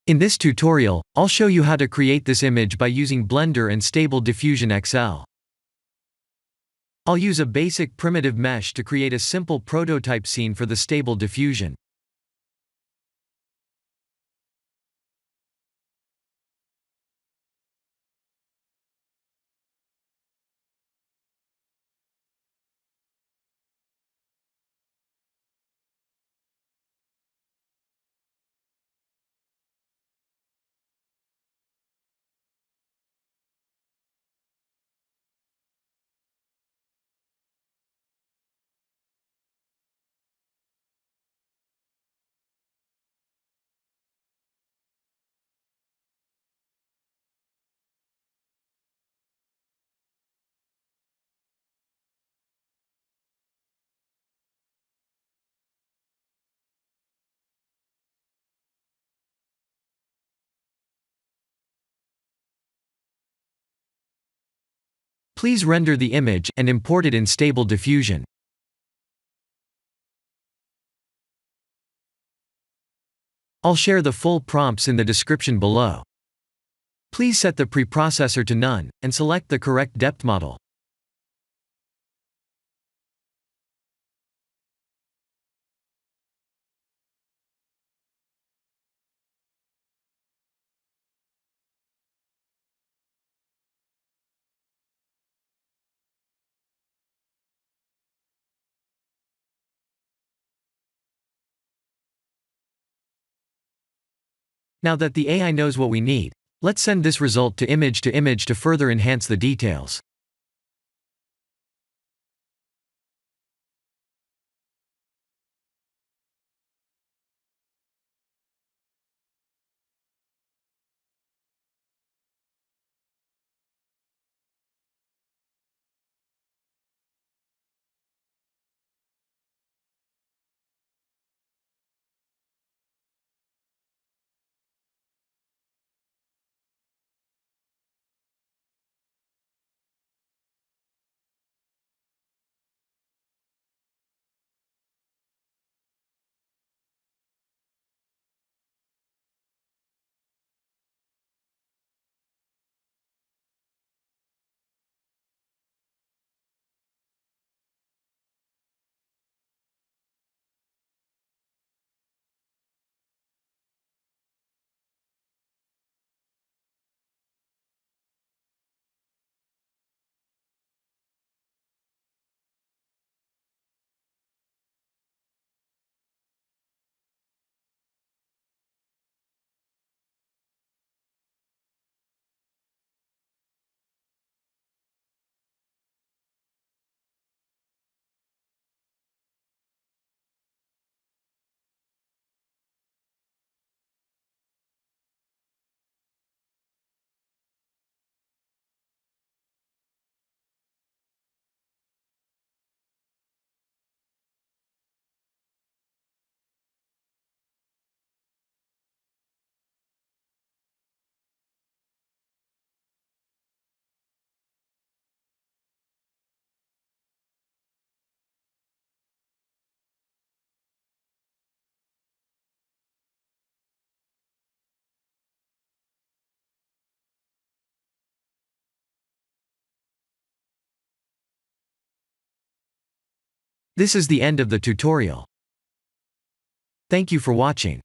In this tutorial, I'll show you how to create this image by using Blender and Stable Diffusion XL. I'll use a basic primitive mesh to create a simple prototype scene for the Stable Diffusion. Please render the image and import it in Stable Diffusion. I'll share the full prompts in the description below. Please set the preprocessor to none, and select the correct depth model. Now that the AI knows what we need, let's send this result to image to further enhance the details. This is the end of the tutorial. Thank you for watching.